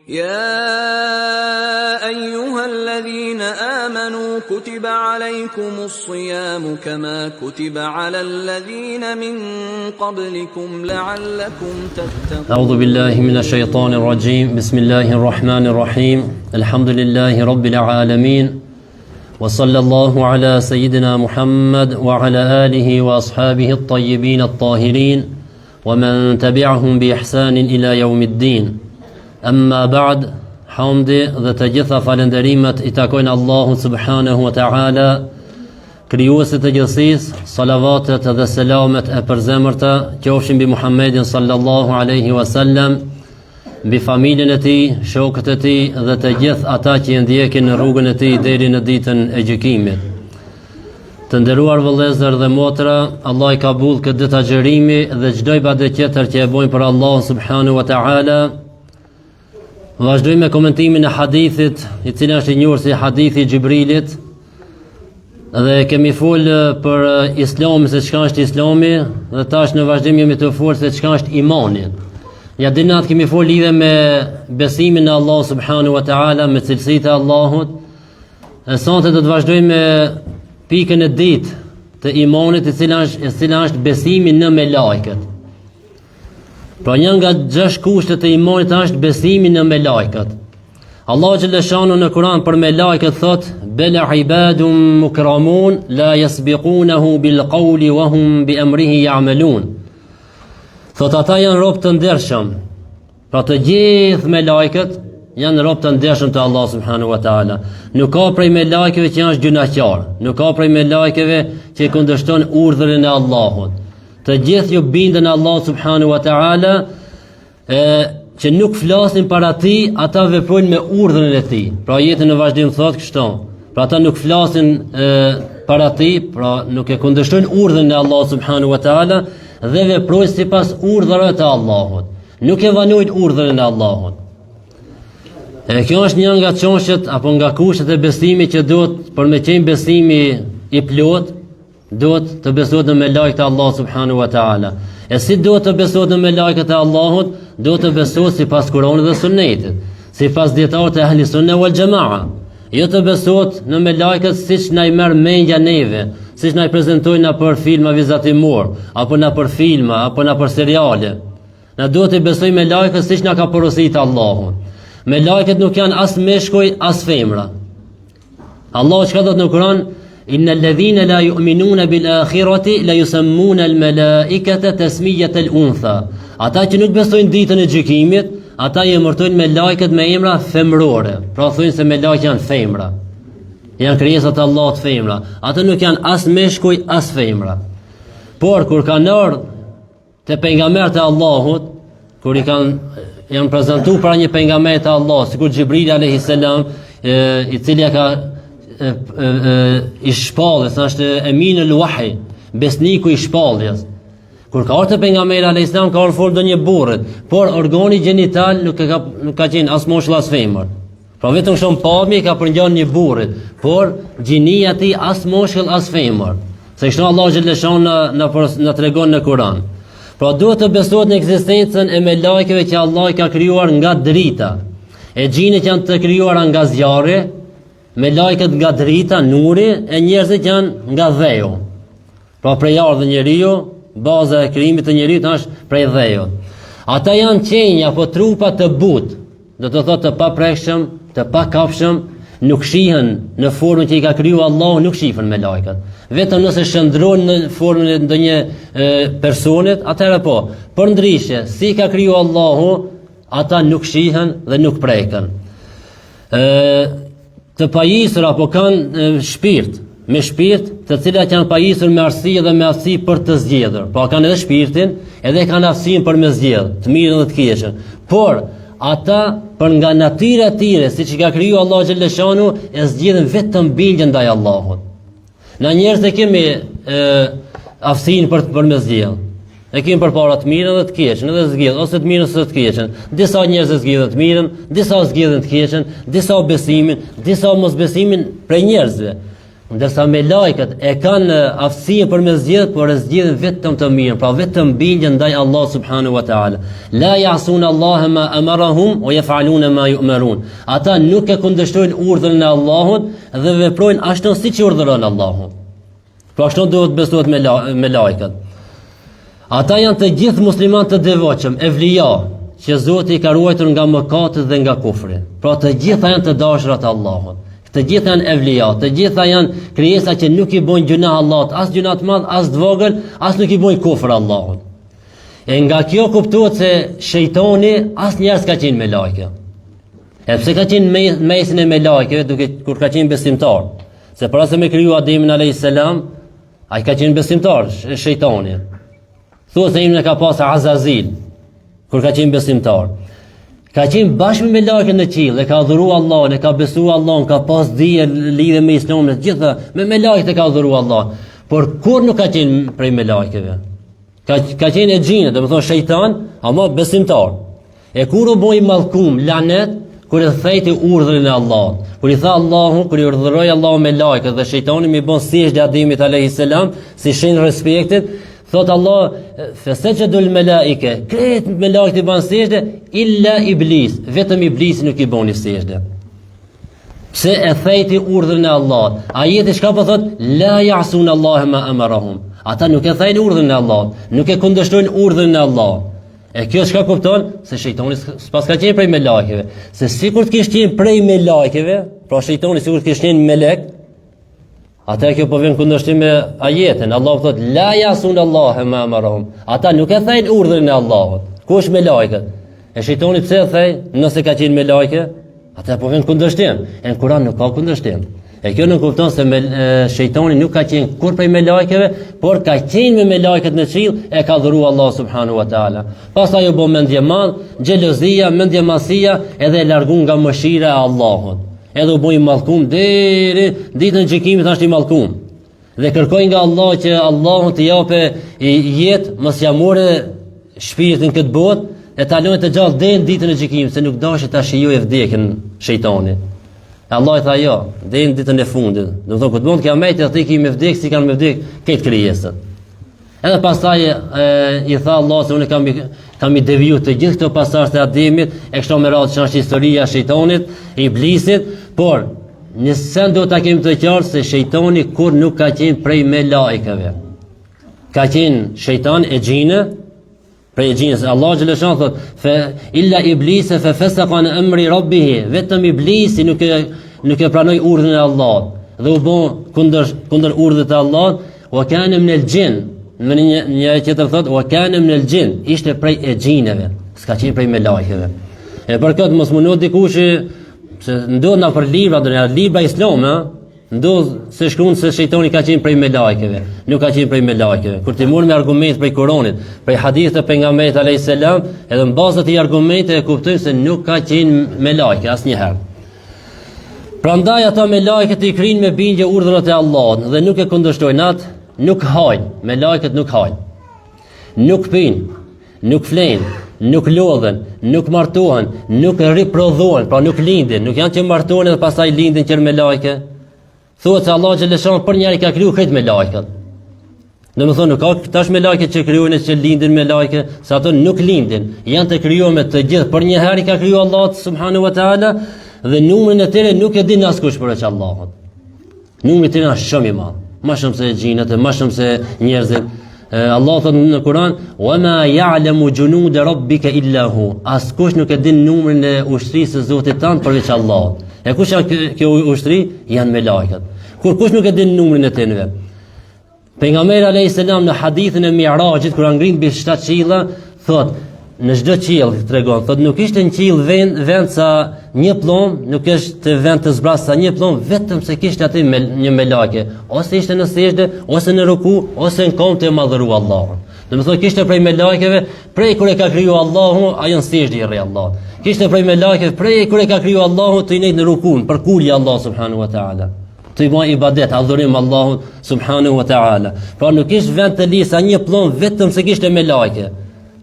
يا أيها الذين آمنوا كتب عليكم الصيام كما كتب على الذين من قبلكم لعلكم تتقون. أعوذ بالله من الشيطان الرجيم. بسم الله الرحمن الرحيم. الحمد لله رب العالمين، وصلى الله على سيدنا محمد وعلى آله وأصحابه الطيبين الطاهرين ومن تبعهم بإحسان إلى يوم الدين. Amma ba'd, hamdi dhe të gjitha falenderimet I takojnë Allahu subhanahu wa ta'ala, krijuesit të gjithësisë. Salavatet dhe selamet e përzemërta qofshin mbi Muhammedin sallallahu alaihi wasallam, mbi familjen e tij, shokët e tij dhe të gjithë ata që I ndjekin në rrugën e tij deri në ditën e gjykimit. Të nderuar vëllezër dhe motra, Allah I ka bull këtë ditë agjërimi dhe çdo ibadet tjetër që e bojnë për Allah subhanahu wa ta'ala. Vazhdojmë me komentimin e hadithit, I cili është I njohur si hadithi I Xhibrilit, dhe kemi folë për Islamin, se çka është Islami, dhe tash në vazhdim jemi të folë se çka është imani. Ja dinat kemi folë lidhe me besimin në Allah subhanahu wa ta'ala, me cilësitë e Allahut. E sonte do të vazhdojmë me pikën e dytë të imanit, e cila është besimi në melajket. Pra një nga 6 kushtet e imanit është besimi në melajket. Allah xhaleshanu në Kur'an për melajket thot: "Bel ibadun mukramun la yasbiqunahu bil qawli wa hum bi amrihi ya'malun." Thot ata janë rob të ndershëm. Pra të gjithë melajket janë rob të ndershëm të Allah subhanahu wa ta'ala. Nuk ka prej melajkeve që janë gjunaqar, nuk ka prej melajkeve që kundërshton urdhrin e Allahut. Të gjithë ju bindën Allah subhanahu wa ta'ala, që nuk flasin para ti, ata veprojnë me urdhrin e ti. Pra jetën në vazhdim thot kështu. Pra ata nuk flasin para ti, pra nuk e kundërshtojnë urdhrin e Allah subhanahu wa ta'ala dhe veprojnë sipas urdhrave të Allahut. Nuk e vanojnë urdhrin e Allahut. Kjo është një nga çështjet apo nga kushtet e besimit që duhet për me qenë besimi I plot, duhet të besohet në melajket e Allah subhanahu wa ta'ala. E si duhet të besohet në melajket e Allahut? Duhet të besohet sipas Kuranit dhe Sunnetit, sipas dietarëve të ahli sunne wal jamaa. Jo të besohet në melajket siç na I merr mendja neve, siç na I prezantojnë na për filma vizatimor, apo na për filma, apo na për seriale. Na duhet të besojmë melajket siç na ka porositur Allahu. Melajket nuk janë as meshkuj as femra. Allahu çka thot në Kur'an? Inna alladhina la yu'minuna bil akhirati la yusammuna al malaikata tasmiyata al untha. Ata që nuk besojnë ditën e gjykimit, ata I emërtojnë melajket me emra femrore. Pra thonë se melajket janë femra. Janë krijesa të Allahut femra. Ata nuk janë as meshkuj as femra. Por kur kanë ardhur te pejgamberët e Allahut, kur janë prezantuar para një pejgamberi të Allahut, sikur Xhibrili alayhis salam, I cili ka I shpallës, është eminul wahi, besniku I shpalljes. Kur ka ardhur te pejgamberi alayhis salam, ka ardhur formë ndonjë burrit, por organi gjenital nuk ka qenë as moshkull as femër. Pra vetëm shumë pamje ka përngjan një burrit, por gjinia e tij as moshkull as femër. Se kështu Allah xhaleshon na tregon në Kur'an. Pra duhet të besohet në ekzistencën e melajkeve që Allah I ka krijuar nga drita. E gjinët janë të krijuara nga zjarri, melajket nga drita, nuri, e njerëzit janë nga dheu. Pra prej ardhë njeriu, baza e krijimit të njeriut është prej dheut. Ata janë qenja apo trupa të butë, do të thotë të paprekshëm, të pakapshëm, nuk shihen në formën që I ka kriju Allahu, nuk shihen melajket. Vetëm nëse shndrohen në formën e ndonjë personit, atëherë po. Përndryshe, si ka kriju Allahu, ata nuk shihen dhe nuk preken. Të pajisur apo kanë shpirt, me shpirt, të cilat janë pajisur me arsye dhe me aftësi për të zgjedhur. Pra kanë edhe shpirtin, edhe kanë aftësinë për me zgjedhur, të mirën dhe të keqen. Por ata për nga natyra e tyre, siç I ka kriju Allahu xhaleshanu, e zgjedhin vetëm bindjen ndaj Allahut. Na njerëz e kemi aftësinë për me zgjedhur. E kemi përpara të mirën dhe të keqen, edhe zgjedh ose të mirën ose të keqen. Disa njerëz zgjedhin të mirën, disa zgjedhin të keqen, disa besimin, disa mosbesimin prej njerëzve. Ndërsa me lajket e kanë aftësinë për me zgjedh, por e zgjedhin vetëm të mirën, pra vetëm bindjen ndaj Allah subhanahu wa taala. La ya'suna Allah ma amarahum wa yaf'aluna ma yu'marun. Ata nuk e kundërshtojnë urdhrin e Allahut dhe veprojnë ashtu siç urdhëron Allahu. Pra ashtu duhet besohet me lajket. Ata janë të gjithë muslimanë të devotshëm, evlija, që Zoti i ka ruajtur nga mëkatet dhe nga kufri. Pra të gjitha janë të dashurat e Allahut. Të gjitha janë evlija, të gjitha janë krijesa që nuk i bojnë gjuna Allahut, as gjuna të madh, as të vogël, as nuk i bojnë kufër Allahut. E nga kjo kuptohet se shejtani asnjëherë s'ka qenë me lajke. E pse ka qenë mesin e me lajkeve duke kur ka qenë besimtar? Se para se me kriju Ademin alayhis salam, ai ka qenë besimtar, shejtani. Thuhet se imën e ka pasur Azazil kur ka qenë besimtar. Ka qenë bashkë me lajket në qiell, e ka adhuruar Allahun, e ka besuar Allahun, ka pas dije lidhje me Islamin, të gjitha me lajket e ka adhuruar Allahun. Por kur nuk ka qenë prej me lajkeve. Ka qenë e xhinë, domethënë shejtan, ama besimtar. E kur u boi mallkum, lanet, kur e thejti urdhrin e Allahut. Kur i tha Allahu, kur i urdhëroi Allahu me lajket dhe shejtani mi bën sejdë Ademit alayhis salam, si shenjë respektit, thot Allah, fesajadul malaike, krejt me lajket i ban sejdë, illa iblis, vetëm iblis nuk i boni sejdë. Pse e thejti urdhrin e Allahut. Ajeti çka po thot? La ya'sun Allah ma amarahum. Ata nuk e thejnë urdhrin e Allahut, nuk e kundërshtojnë urdhrin e Allahut. E kjo çka kupton? Se shejtani s'pas ka qenë prej me lajkeve. Se sikur të kishte qenë prej me lajkeve, pra shejtani sikur të kishte qenë melek, ata kjo po vjen kundërshtim me ajetin. Allahu thot la yasun Allah ma amarahum. Ata nuk e thajnë urdhrin e Allahut. Kush me lajket? E shejtani pse e thaj? Nëse ka qenë me lajke, ata po vjen kundërshtim. E në Kur'an nuk ka kundërshtim. E kjo nuk kupton se shejtani nuk ka qenë kur prej me lajkeve, por ka qenë me lajket në qiell, e ka dhuruar Allah subhanahu wa taala. Pastaj u bë mendje madh, xhelozia, mendje masia, edhe e largun nga mëshira e Allahut. Edhe u bojë mallkum deri ditën e gjykimit ashtu i mallkum. Dhe kërkoi nga Allah që Allahu t'i japë jetë, mos ja morë shpirtin këtë botë, e ta lënë të gjallë deri ditën e gjykimit, se nuk dashë ta shijojë vdekjen shejtani. Allah i tha jo, deri në ditën e fundit. Do të thotë kur mund kiameti atë që me vdek si kanë me vdek këtë krijesat. Edhe pastaj i tha Allah se unë kam i deviju të gjithë këto pasazhe të Ademit, e kështu me radhë që është historia e shejtanit, e iblisit, por nëse do ta kemi të qartë se shejtani kur nuk ka qenë prej me lajkeve. Ka qenë shejtan e xhinë, prej xhinës. Allah xhaleshan thot fe illa iblisa fa fasaqa an amri rabbih, vetëm iblisi nuk e pranoi urdhrin e Allahut dhe u bë kundër urdhit të Allahut, wa kana min al-jinn. Në një tjetër thot wa kana min al-jinn, ishte prej e xhinëve, s'ka qenë prej me lajkeve. E për këtë mos mundohet dikush se ndodh na për libra, do në libra islame, ndodh se shkruan se shejtani ka qenë prej me lajkeve, nuk ka qenë prej me lajkeve. Kur ti morën me argumente prej Kuranit, prej hadithit të pejgamberit alayhis salam, edhe në bazë të këtij argumente e kuptojnë se nuk ka qenë me lajke asnjëherë. Prandaj ata me lajket i krinë me bindje urdhrat e Allahut dhe nuk e kundërshtojnë atë, nuk hajnë, me lajket nuk hajnë. Nuk pinë, nuk flenë, nuk lodhen, nuk martohen, nuk riprodhohen, pra nuk lindin, nuk janë që martohen dhe pastaj lindin që me lajke. Thuhet se Allah xhaleshan për njëri ka kriju këtë me lajket. Domethënë nuk ka tash me lajket që krijojnë që lindin me lajke, se ato nuk lindin, janë të krijuar të gjithë për një herë ka kriju Allah subhanahu wa taala dhe numrin e tyre nuk e din askush përveç Allahut. Numri i tyre është shumë i madh, më shumë se xhinat, më shumë se njerëzit. Allah thot në Kur'an, "Wa ma ya'lamu junud rabbika illa hu." Askush nuk e din numrin e ushtrisë së Zotit tan përveç Allahut. E kush janë kjo ushtri? Janë me lajket. Kur kush nuk e din numrin e tyre. Pejgamberi alayhis salam në hadithin e Mi'rajit kur ngrin mbi 7 qiella, thot në çdo qiell tregon, thot nuk ishte në qiell vend sa një plomb, nuk është vend të zbras sa një plomb, vetëm se kishte aty një melake, ose ishte në sejdë, ose në ruku, ose në kom të madhëruar Allahun. Domethënë kishte prej melakeve, prej kur e ka kriju Allahu, ajo në sejdë i rri Allah. Kishte prej melakeve, prej kur e ka kriju Allahu, të i nejtë në rukun, për kulli Allah subhanahu wa ta'ala. Të i bën ibadet, adhurim Allahut subhanahu wa ta'ala. Pra nuk ishte vend të lisa një plomb, vetëm se kishte melake.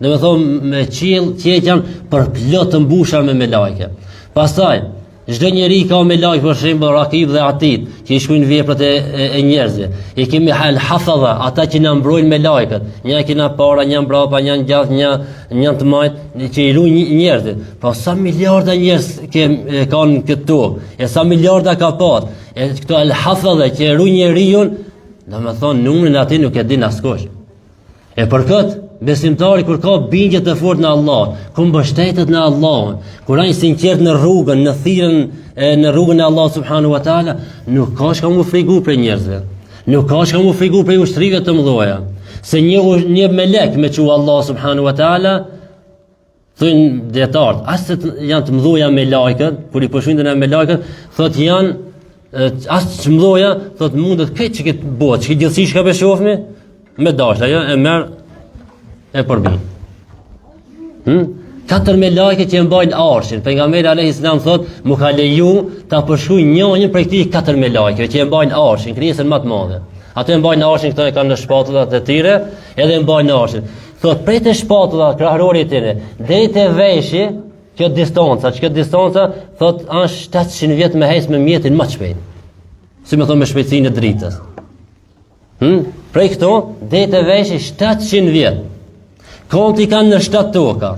Dhe me thonë me qiell qeqjan për plot të mbushur me lajke. Pastaj Çdo njeri ka me lajk për shembull Rakib dhe Atid, që i shkruajnë veprat e njerëzve. I kemi hal hafadha, ata që na mbrojnë me lajkat. Një kena para, një mbrapa, një gjatë, një të majt që i luajnë njerëzit. Po sa miliarda njerëz kanë këtë tokë, e sa miliarda ka pat. E këto al hafadha që ruajnë njeriu, domethënë numrin aty nuk e din askush. E për këtë besimtari kur ka bindje të fortë në Allah, kur mbështetet në Allah, kur ai sinqert në rrugën, në thirrjen në rrugën e Allah subhanahu wa taala, nuk ka shka mu frigu për njerëzve. Nuk ka shka mu frigu për ushtrive të mëdhoja. Se një melek me që Allah subhanahu wa taala, thënë dietarët, as janë të mëdhoja me lajkët, kur i përshindën e me lajkët, thot janë as të mëdhoja, thot mundet këtë që këtë botë, që këtë gjithësi shka beshofmi, me dashla, ja, e merë e përbin. 4 me lajke që e mbajnë arshin. Pejgamberi alayhis salam thot, mu ka leju ta përshkruaj njërin prej këtij 4 me lajke që e mbajnë arshin, krijesën më të madhe. Ato e mbajnë arshin, këto e kanë në shpatullat e tyre, edhe e mbajnë arshin. Thot, prej të shpatullat krahërorit e tyre, deri te veshi, kjo distanca, thot, është 700 vjet me hec me mjetin më shpejt. Si më thon me shpejtësinë e dritës. Prej këto, deri te veshi 700 vjet. Konti kanë në 7 toka.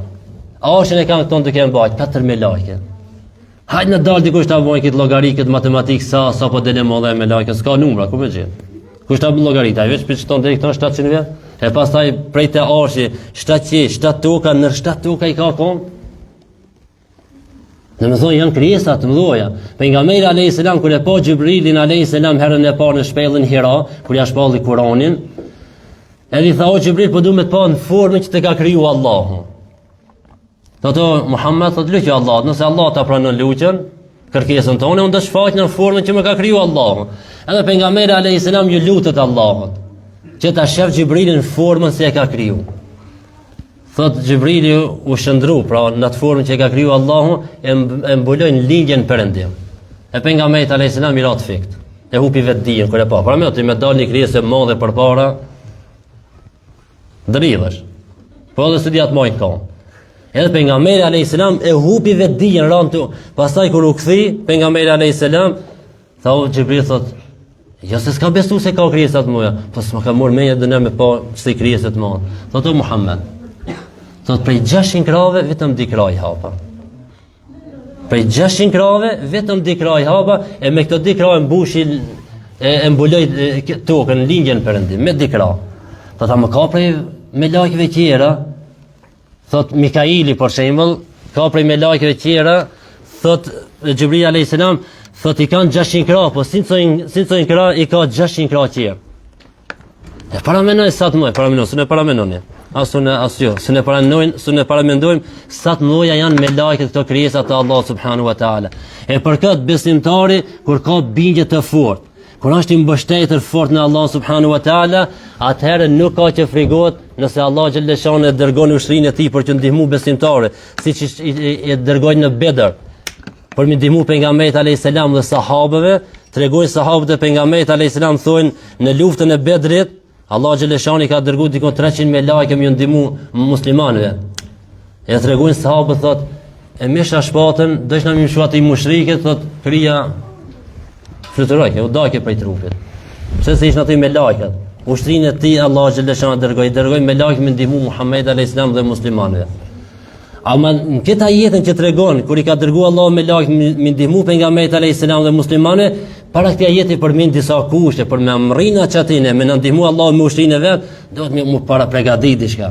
Arshin e kanë këton duke mbajt 4 me lajke. Hajde në dalë dikush ta bojnë këtë llogari, këtë matematikë sa po dele më dhe me lajke, s'ka numra, ku me gjithë. Kush ta bën llogarit, ai veç piçton deri këto 700 vjet. E pastaj prej te arshi 7 toka, në 7 toka i ka kont. Në më thonë janë krijesa të mëdha. Pejgamberi alayhis salam kur e pa Xhibrilin alayhis salam herën e parë në shpellën Hira, kur ja shpalli Kur'anin, edhe i tha o Xhibril, po duhet të pa në formën që të ka kriju Allahu. Thotë Muhammed, thotë lutë Allah, nëse Allah ta pranon lutjen, kërkesën tonë, unë do shfaq në formën që më ka kriju Allahu. Edhe pejgamberi alayhis salam ju lutet Allahut që ta shef Xhibrilin në formën se e ka kriju. Thot Xhibrili u shëndru, pra në atë formën që e ka kriju Allahu, e mbulojnë lindjen perëndim. E pejgamberi alayhis salam i ra të fikt. E hupi vetë dijen kur e pa. Para me atë me dalë një krijesë e madhe përpara, dridhesh. Po edhe studiat mojnë kam. Edhe pejgamberi alayhis salam e hupi vetë dijen ran tu. Pastaj kur u kthi pejgamberi alayhis salam, tha Xhibril thot, jo se s'ka besu se ka krijesa të mëdha, po s'ma ka marrë mendja dëna me pa si krijesa të mëdha. Thotë Muhammed, thot prej 600 krave vetëm 2 kraj hapa. Prej 600 krave vetëm 2 kraj hapa, e me këto 2 krave mbushin e mbuloj tokën, lindjen perëndim me 2 krave. Thot më ka prej me lajkeve tjera, thot Mikaili për shembull, ka prej me lajkeve tjera, thot Xhibril alayhis salam, thot i kanë 600 krah, po si thon krah i ka 600 krah tjerë. E paramenoj sa të mëj, paramenoj, së ne paramenoni. Së ne paramendojmë sa të mëja janë me lajket këto krijesa të Allah subhanahu wa taala. E për këtë besimtari kur ka bindje të fortë, kur është i mbështetur fort në Allah subhanahu wa taala, atëherë nuk ka që frigohet nëse Allah xhaleshon e dërgon ushtrinë e tij për të ndihmuar besimtarë, siç e dërgoi në Bedër. Për mi ndihmu pejgamberit alayhis salam dhe sahabëve, tregojnë sahabët e pejgamberit alayhis salam thonë në luftën e Bedrit, Allah xhaleshani ka dërguar dikon 300 me lajke më ndihmu muslimanëve. E tregojnë sahabët thotë, e mesha shpatën, dëshna më shuat i mushrikët, thotë krija fluturoi, u daqe prej trupit. Pse se ishin aty me lajket. Ushtrinë e tij Allah xhaleshani dërgoi me lajke më ndihmu Muhammed alayhis salam dhe muslimanëve. Ama në këta jetën që tregon, kur i ka dërguar Allahu me lajk me ndihmu pejgamberit alayhis salam dhe muslimane, para këtij ajeti përmend disa kushte për me amrina çatinë, me ndihmu Allahu me ushtrinë e vet, duhet me para përgatit diçka.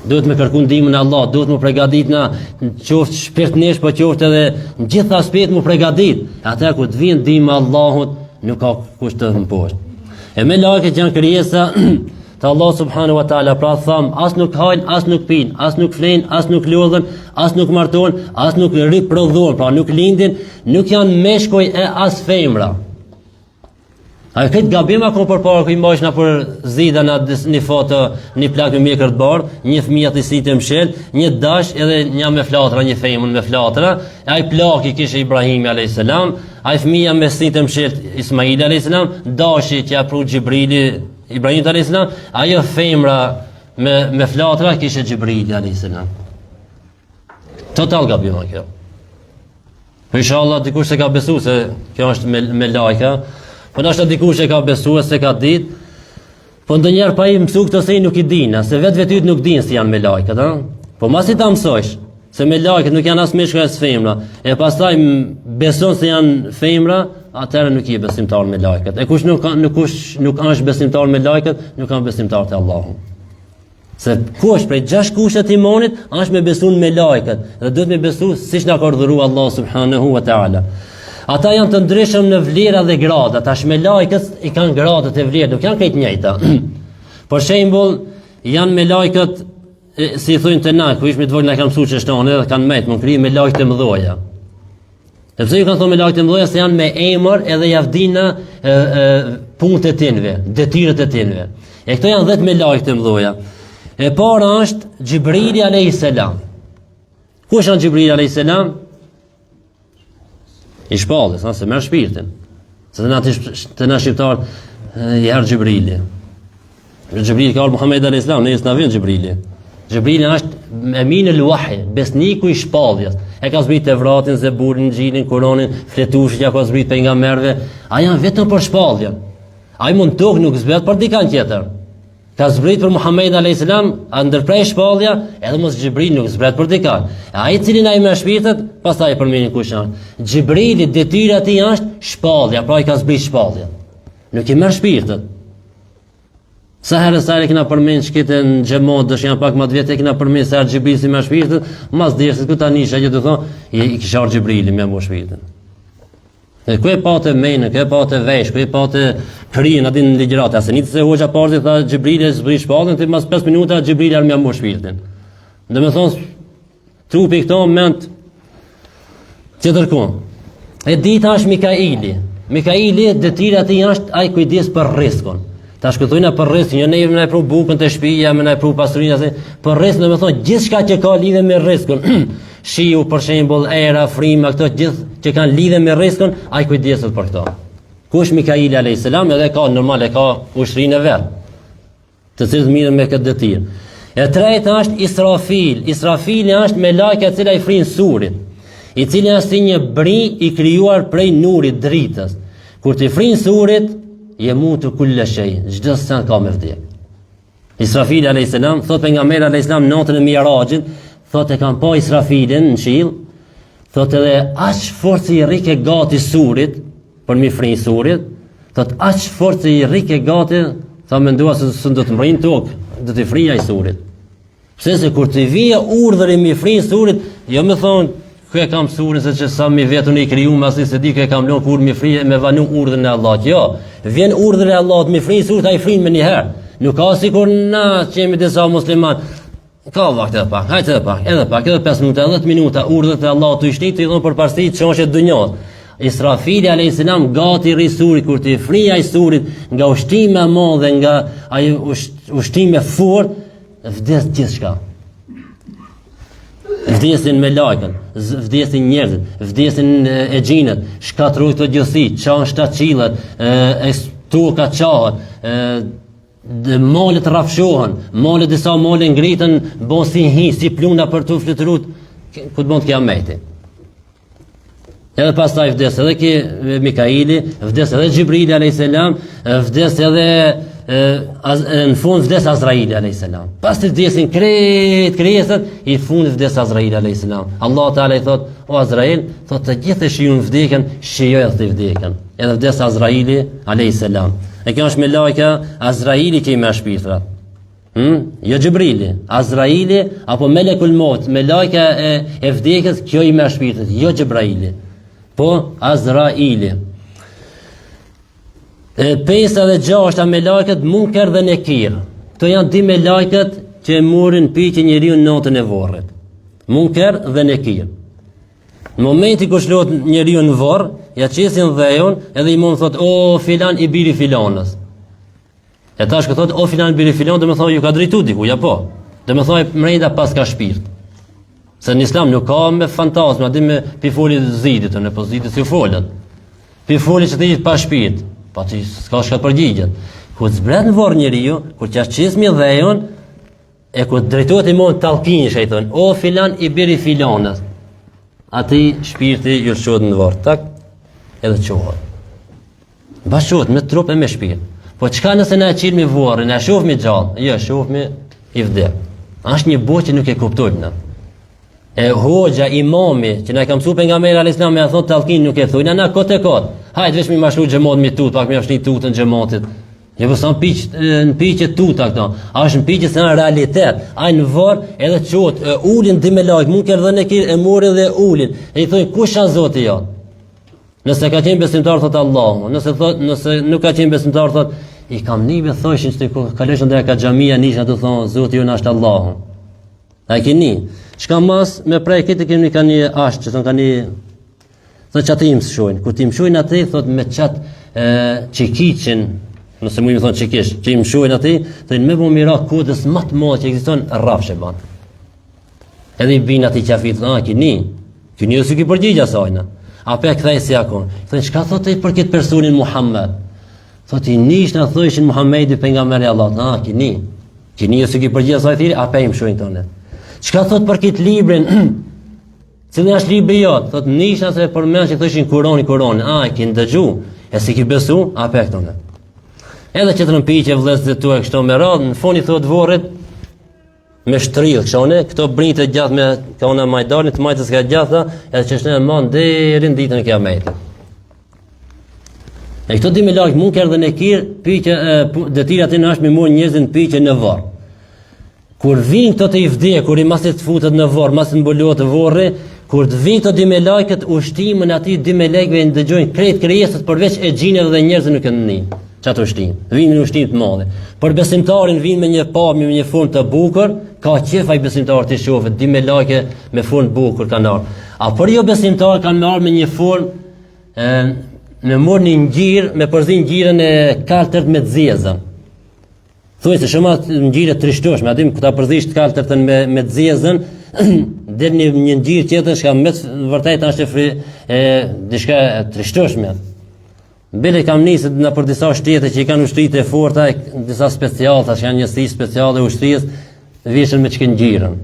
Duhet me kërku ndihmën e Allah, duhet me përgatit na qoftë shpirtërisht, po qoftë edhe në gjithë aspekt me përgatit. Atë kur të vjen ndihma e Allahut, nuk ka kusht të mposhtë. E me lajket janë krijesa të Allah subhanahu wa taala, pra tham, as nuk hajnë, as nuk pinë, as nuk flenë, as nuk lodhen, as nuk martohen, as nuk riprodhohen, pra nuk lindin, nuk janë meshkuj e as femra. A këtë gabim a kom përpara ku i mbajshna për zida në një foto, një plak me mjekër të bardh, një fëmijë të sitë mshel, një dash edhe një me flatra, një femën me flatra, ai plaki kishte Ibrahimi alayhis salam, ai fëmia me sitë mshel Ismaili alayhis salam, dashi që ia pru Xhibrili Ibrahim alayhis salam, ajo femra me flatra kishte Xhibrili alayhis salam. Total gabim kjo. Po inshallah dikush se ka besu se kjo është me lajka, po ndoshta dikush e ka besuar se ka ditë, po ndonjëherë pa i mësu këtë se i nuk i dinë, se vetë nuk dinë si janë me lajkat, ha? Po masi ta mësojsh se me lajkat nuk janë as meshkuj as femra, e pastaj beson se janë femra, atëherë nuk i besimtar me lajkat. E kush nuk është besimtar me lajkat, nuk kanë besimtar te Allahu. Se kush prej 6 kushtet të imanit është me besu me lajkat, dhe duhet me besu siç na ka urdhëruar Allah subhanahu wa taala. Ata janë të ndryshëm në vlera dhe grada, tash me lajkat i kanë gradat e vlerë, nuk janë krejt njëjta. Për shembull, janë me lajkat si thonë të na, ku ishme të vogël na kanë mësuar çështën edhe kanë mëjt, më kri me lajtë të mëdha. E pse ju kanë thonë me lajtë të mëdha se janë me emër edhe javdina punët e tinve, detyrët e tinve. E këto janë 10 me lajtë të mëdha. E para është Gjibrili alayhis salam. Kush është Gjibrili alayhis salam? I shpallës, se merr shpirtin. Se të na shqiptar i erë Gjibrili. Gjibrili ka ardhur Muhamedi alayhis salam, ne s'na vjen Gjibrili. Gjibrili është emin el-wahy, besniku i shpalljes. E ka zbrit Tevratin, Zeburin, Injilin, Kur'anin, fletushit ja ka zbrit pejgamberëve. Ai janë vetëm për shpalljen. Ai mund tokë nuk zbret për dikën tjetër. Ka zbrit për Muhamedi alayhis salam, ndërprej shpallja, edhe mos Gjibrili nuk zbret për dikën. Ai i cili na i merr shpirtet, pastaj e përmendim kush është. Gjibrili detyra e tij është shpallja, pra i ka zbrit shpalljen. Nuk i merr shpirtet. Sa herë kena përmend shkete në xhamat, do janë pak më të vjetë kena përmend se Gjibrili si me shpirtin, mas derisa këtu tani që do thonë, i kisha ardhur Gjibrili me shpirtin. E ku e patë menën, ku e patë vesh, ku e patë krin aty në ligjërat, asë nitë se hoxha parë tha Gjibrili zbrit shpallën, ti mas 5 minuta Gjibrili ardhi me shpirtin. Domethënë trupi këto ment tjetër ku. E dita është Mikaili. Mikaili detyra e tij është ai kujdes për rrezikun. Tash këtojna për rrezikun, jo ne jemi na pru bukën të shtëpia, më na pru pasurinë, për rrezikun domethënë gjithçka që ka lidhje me rrezikun. Shiu për shembull, era, frima, këto gjithë që kanë lidhje me rrezikun, ai kujdeset për këto. Kush Mikaili alayhis salam edhe ka normal e ka ushtrinë e vet, të cilët mirën me këtë detyrë. E treta është Israfil. Israfili është me lajka e cila i frin surit, i cili është si një bri i krijuar prej nurit, dritës. Kur ti frin surit, jemutu kulla shay, çdo sa ka me vdek. Israfili alayhis salam, thot pejgamberi alayhis salam natën e Mi'rajit, thot e kanë pa Israfilin në qiell, thot edhe aq forcë i rrike gati surit, për mi frin surit, thot aq forcë i rrike gati, tha mendua se do të mrin tokë, do të frija i surit. Pse se kur të vije urdhëri mi frin surit, jo më thon ku e kam surin se që sa mi vetën i kriju më asli se di ku e kam lënë kur mi frije me vanu urdhën e Allahut. Jo, vjen urdhri i Allahut mi frin surit, ai frin me një herë. Nuk ka sikur na që jemi disa musliman. Ka vakt edhe pak, hajtë edhe pak, edhe 5 minuta, 10 minuta, urdhët e Allahut të shtit, i dhonë për parësi të qonqet dënjot. Israfili alayhis salam gati rri surit, kur të frija i surit, nga ushtime e madhe, nga ai ushtime fort, vdes gjithçka. Vdesin me lajkën, vdesin njerëzit, vdesin e xhinët, shkatroi këto gjësi, çan 7 qillat, toka qahet, malet rafshohen, malet disa male ngritën, bon si hi, si pluna për të fluturut, ku të mund të kiameti. Edhe pastaj vdes edhe ki Mikaili, vdes edhe Gjibrili alayhis salam, vdes edhe në fund vdes Azraili alayhis salam. Pas të vdesin krijesat, i fund vdes Azraili alayhis salam. Allah Taala i thot: "O Azrail, thot të gjithë shijun vdekën, shijoj të vdekën." Edhe vdes Azraili alayhis salam. E kjo është me lajka Azraili që i merr shpirtrat. Jo Gjibrili, Azraili apo Melekul Maut, me lajka e vdekjes, kjo i merr shpirtrat, jo Gjibrili, po Azraili. 5 dhe 6 me lajkat Munker dhe Nekir. Këto janë 2 me lajkat që e morin pikë njeriu në natën e vorrit. Munker dhe Nekir. Në momenti kur shlohet njeriu në varr, ja qesin dheun, edhe i mund thot: "O filan i biri filanës." E tash që thot: "O filan i biri filan", do të thonë ju ka drejtu diku, ja po. Do të thonë mrenda pas ka shpirt. Se në Islam nuk ka me fantazma, di me pifoli zidit, në po zidit si u folet. Pifoli që të jetë pa shpirt, pa ti s'ka shka përgjigjet. Kur zbret në varr njeriu, kur t'ja qesmi dheun, e kur drejtohet i mund tallkini shejton: "O filan i biri filanës." ati shpirti ju lëshohet në varr, tak, edhe qohet. Bashkohet me trup e me shpirt. Po çka nëse na e qilmi varrin, na shohmi gjallë, jo, shohmi i vdek. Është një botë që nuk e kuptojmë na. E hoxha, imami, që na ka mësuar pejgamberi alayhis salam me thotë tallkin nuk e thojnë, na kot e kot. Hajde vesh mi mashru xhamat mi tut, pak mi ashni tutën xhamatit. Jo po son në piqe tuta këto. A është në piqe se në realitet. Ai në varr edhe çohet ulin di me lajk, mund të dhënë e mori dhe ulin. E i thonë kush është Zoti jot? Nëse ka qenë besimtar thot Allahu, nëse nuk ka qenë besimtar thot i kam nive thoshin se kur kalojnë ndër ka xhamia nishin ato thon Zoti jon është Allahu. A keni? Çka mas me prej këtë kemi kanë ashtë që thon kanë thot çati im shojnë. Kur ti më shojnë atë thot me çat çekiçin, nëse më thon çekish, që im shojnë atë, thonë me bë mira kodës më të madh që ekziston rrafshë ban. Edhe i bin atë qafit, keni ose ki përgjigj asajna. Apo e kthej si akon. Thonë çka thotë për këtë personin Muhammed? Thotë i nish na thoshin Muhamedi pejgamberi Allah. Keni ose ki përgjigj asaj thiri, apo im shojnë tonë. Çka thot për këtë librin? Cili është libri jot? Thot nisha se përmend që thoshin Kurani. E ke ndëgju? E si ki besu? Apo këtonë. Edhe që të rëmpiqe vëllezërit tuaj kështu me radhë, në foni thot vorrit me shtrill, këshone, këto brinjtë e gjatë me kauna majdarin, të majtës ka gjatha, edhe që është në man deri në ditën e Kiametit. E këto dimi lagë mund kërë dhe në kirë, piqe, detirat e në është me mor njerëzin piqe në varr. Kur vinë këto të i vdje, kur i masit të futet në varr, masit në bëlluat të vorri, kur të vinë këto dimi lagët, ushtimën ati dimi lagëve ndëgjojnë krejt krijesat përveç e gjinëve dhe njerëzve nuk e në një. Qatë ushtim, vinë në ushtim të madhe. Por besimtarin vinë me një pamje, me një formë të bukur, ka qef ai besimtar të shohë, di me lajke me formë të bukur kanë ardhur. A por jo besimtar kanë marrë me një formë në mor një ngjyrë, me përzin ngjyrën e kaltërt me zezën. Thuaj se shumë ngjyrë të trishtoshme, aty ku ta përzish të kaltërtën me zezën, del një ngjyrë tjetër që me vërtet është diçka trishtoshme. Bile kam nisë në për disa shtete që i kanë ushtritë e forta, disa specialta që janë njësi speciale ushtrisë, vishën me çkin ngjyrën.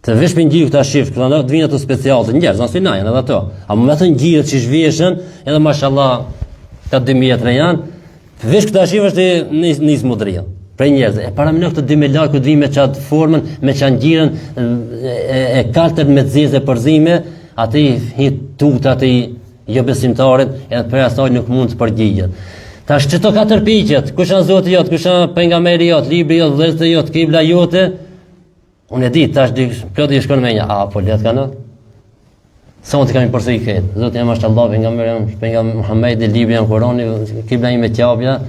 Të vesh me ngjyrë këta shifë, këta të vinë ato specialte, njerëz, nësë finajnë edhe ato. A më me të ngjyrët që shvishën, edhe mashallah, ka 2 metra janë, të vesh këta shifë është nisë mudrija, prej njerëz. E para më në këtë 2 metra këtë vinë me qatë formën, me qatë ngjyrën, e kaltër me zezë e përzime, ati hit tut, ati jo besimtarit, edhe për asaj nuk mund të përgjigjet. Tash çto 4 piqet, kush janë Zoti jot, kush janë pejgamberi jot, libri jot, vëllezëri jot, kibla jote? Unë e di, tash plot i shkon me një, po let kanë. Sa mund të kemi përsëri këtë. Zoti jam mashallah pejgamberi Muhamedi, libri jam Kurani, kibla ime Qafja,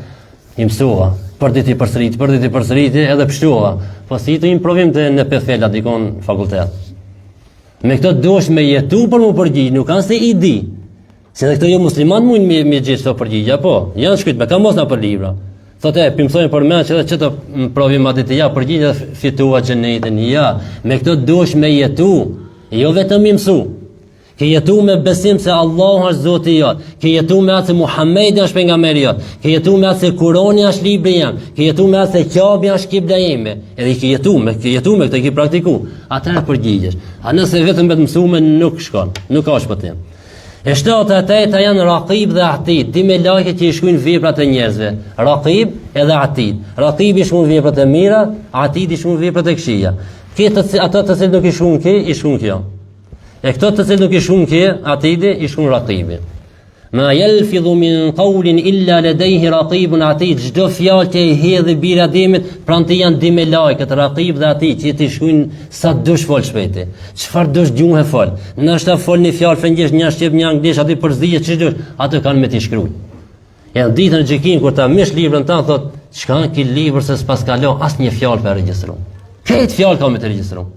i mësova. Për ditë i përsëriti, edhe pështuova. Po si të im provim të në pethela dikon fakultet. Me këto dosh me jetu për mu përgjigj, nuk kanë se i di. Se dhe këto jo musliman mujnë me gjithë të përgjigja, po, janë shkryt me ka mos nga për libra. Thote, pimsojnë për menë që edhe që të provim atit ja, përgjigja fitua xhenetin, ja, me këto dosh me jetu, jo vetëm i mësu. Ke jetu me besim se Allah është Zoti jot, ke jetu me atë se Muhamedi është pejgamberi jot, ke jetu me atë se Kurani është libri jam, ke jetu me atë se Qafja është kibla ime, edhe ke jetu me këtë ke praktiku, atëherë përgjigjesh. A nëse vetëm me të mësume nuk shkon, nuk ka shpëtim. E 7-8 janë Raqib dhe Atid, di me lajke që i shkujnë veprat e njerëzve. Raqib edhe Atid. Raqib i shkujnë veprat e mira, Atid i shkujnë veprat e këqija. Ato të cilë nuk i shkujnë ki, i shkujnë kjo. E këto të cilë nuk i shkujnë ki, Atidi i shkujnë Raqibi. Ma yalfidhu min qawlin illa ladayhi raqibun atid. Çdo fjalë që i hedhë bira dimit, pranë janë di me lajket Raqib dhe Atid, që ti shkujnë sa dush fol shpejti. Çfarë dush gjuhë fol. Ndoshta fol një fjalë frëngjesh, një shqip, një anglisht, aty përzihet ç'dush, ato kanë me ti shkruaj. E ditën e gjykimit kur ta mish librin tan thot, çka ky libër se s'pas kalon asnjë fjalë për regjistruar. Këtë fjalë ka me të regjistruar.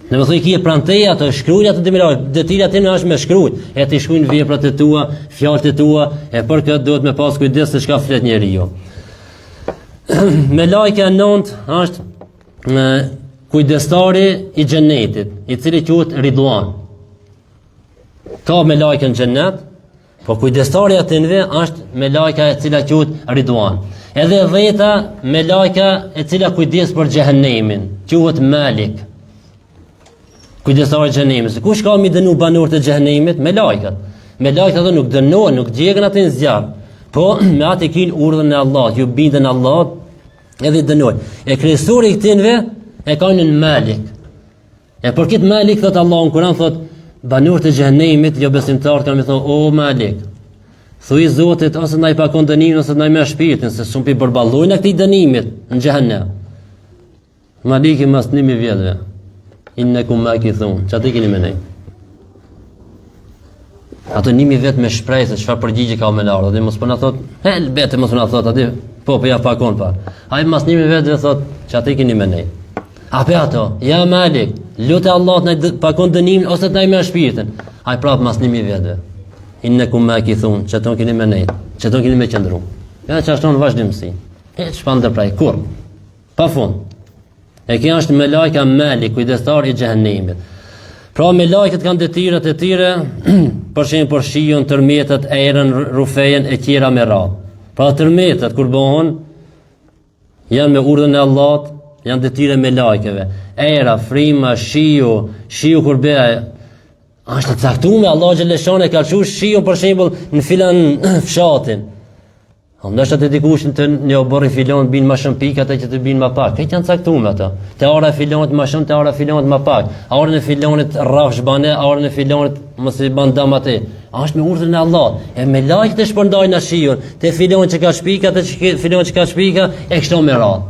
Në më thoi kje pranteja, ato shkruajnë ato demiraj, detirat e në është me shkruajt, e ti shkruajnë veprat e tua, fjalët e tua, e për këtë duhet me pas kujdes se çka flet njeri jo. Me lajke e 9 është kujdestari i xhenetit, i cili quhet Ridwan. Ka me lajke në xhenet, po kujdestari atinve është me lajka e cila quhet Ridwan. Edhe 10 me lajka e cila kujdes për xhehenemin, quhet Malik. kujdestarë të xhenemit. Kush ka mi dënu banorët e xhenemit? Me lajkat. Me lajkat edhe nuk dënohen, nuk gjegën atë në zjarr. Po me atë kin urdhën e Allahut, ju bindën Allahut edhe dënojnë. E kryesori i këtinve e kanë në Malik. E për këtë Malik thot Allahu në Kur'an thot banorët e xhenemit jo besimtarët kanë më thonë o Malik. Thuaj Zotit ose ndaj pa kondënimin ose ndaj me shpirtin se shumë pi përballojnë këtij dënimit në xhehenem. Maliki mas 1000 vjetëve. Innakum makithun. Çfarë keni më ne? Ato 1000 vjet me shpresë se çfarë përgjigje ka me lardhë, dhe mos po na thot, bete mos na thot aty, po ja pakon pa. Ai mas 1000 vjetëve thot, çfarë keni më ne? Apo ato, ja Malik, lutë Allahut na pakon dënimin ose të na më shpirtin. Ai prap mas 1000 vjetëve. Innakum makithun. Çfarë keni më ne? Çfarë keni më qendru? Ja çashton vazhdimsi. Çfarë praj kur? Pa fund. E kjo është me lajka Malik, kujdestar i xhehenemit. Pra me lajket kanë detyrat e tyre, për shembull për shiun, tërmetet, erën, rufejen e tjera me radhë. Pra tërmetet kur bëhen janë me urdhën e Allahut, janë detyre me lajkeve. Era, frima, shiu kur bëhet është caktuar, Allah xhaleshon e ka thënë shiun për shembull në filan fshatin. Ndështë të dikush të një oborri filon bin më shumë pikë atë që të bin më pak. Këto janë caktuar ato. Te ora filonit më shumë, te ora filonit më pak. Orën e filonit rrafsh bane, orën e filonit mos i ban dam atë. Është me urdhën e Allahut. E me lajt të shpërndajnë na shiun. Te filonit që ka shpika, te filonit që ka shpika e kështu me radhë.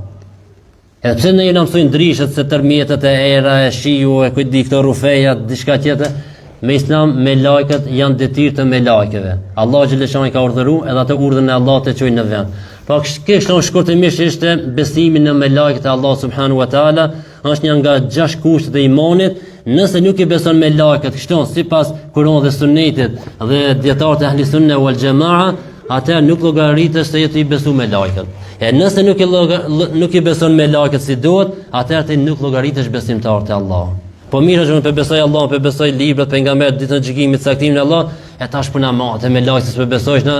Edhe pse ne jemi mësuar ndryshet se tërmjetet e era, e shiu, e kujt di këto rufeja, diçka tjetër. Me Islam me lajket janë detyrë të me lajkeve. Allah xhaleshani ka urdhëruar edhe atë urdhën e Allahut të çojnë në vend. Pra kështu shkurtimisht ishte besimi në me lajket e Allah subhanahu wa taala, është një nga 6 kushtet e imanit. Nëse nuk i beson me lajket kështu sipas Kur'anit dhe Sunetit dhe dietarët e Ahli Sunne wal Jamaa, atëherë nuk llogaritesh se jetë i besu me lajket. E nëse nuk i beson me lajket si duhet, atëherë ti nuk llogaritesh besimtar te Allah. Po mirë është për besoj Allah, për besoj librat, pejgamberit, ditën e gjykimit, saktimin e Allah, e tash për namaz, me lajse s'po besojsh në.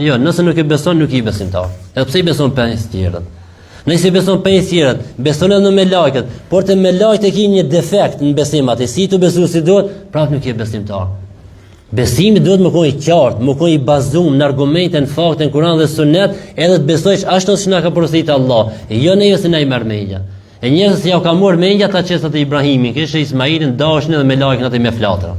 Jo, nëse nuk e beson, nuk i besimtar. Edhe pse i beson 5 tjerët. Nëse i beson 5 tjerët, beson edhe me lajket, por te me lajket e ke një defekt në besim atë, si tu besu si duhet, prapë nuk je besimtar. Besimi duhet më qenë i qartë, më qenë i bazuar në argumente, në fakte, në Kur'an dhe Sunet, edhe të besojsh ashtu si na ka porositur Allah. Jo ne ose na i merr mendja. E njerëzit ja u ka marrë mendja ata çestat e Ibrahimin, kishte Ismailin dashin edhe me lajkin atë me flatra.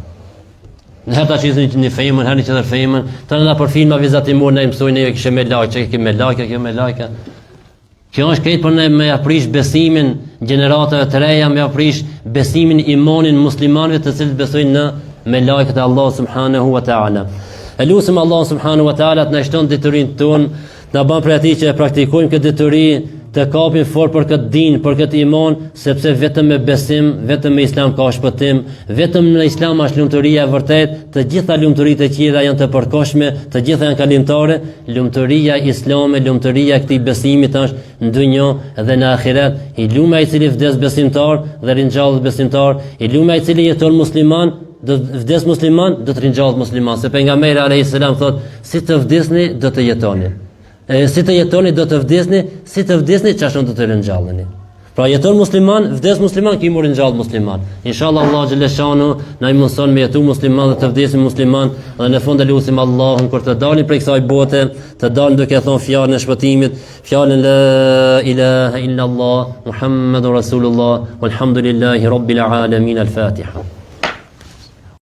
Në ata çestin në femën, hani çestar femën, tani për filma vizatimor ne mësojnë ne kishte me lajk, çka me lajka, kjo me lajka. Kjo është këtë për ne me aprish besimin gjeneratave të reja, me aprish besimin imanin muslimanëve të cilët besojnë në me lajket e Allah subhanahu wa taala. Elusim Allah subhanahu wa taala të na shton detyrinë tonë, na bën për atë që e praktikojmë këtë detyri, të kapim fort për këtë din, për këtë iman, sepse vetëm me besim, vetëm me Islam ka shpëtim, vetëm në Islam është lumturia e vërtet, të gjitha lumturitë e tjera janë të përkohshme, të gjitha janë kalimtare, lumturia islame, lumturia e këtij besimit është në dunjë dhe në ahiret. I lumej i cili vdes besimtar dhe rinjallet besimtar, i lumej i cili jeton musliman, do të vdes musliman, do të rinjallet musliman, se pejgamberi alayhis salam thotë, si të vdesni do të jetoni. Si të jetoni do të vdesni, si të vdesni çashon do të ringjalleni. Pra jeton musliman, vdes musliman, ki mori ngjall musliman. Inshallah Allah xhaleshanu na i mëson me jetu musliman dhe të vdesim musliman, dhe në fund lutim Allahun kur të dalin prej kësaj bote, të dalin duke thonë fjalën e shpëtimit, fjalën la ilaha illa Allah, Muhammedur Rasulullah, walhamdulillahi rabbil alamin, al-Fatiha.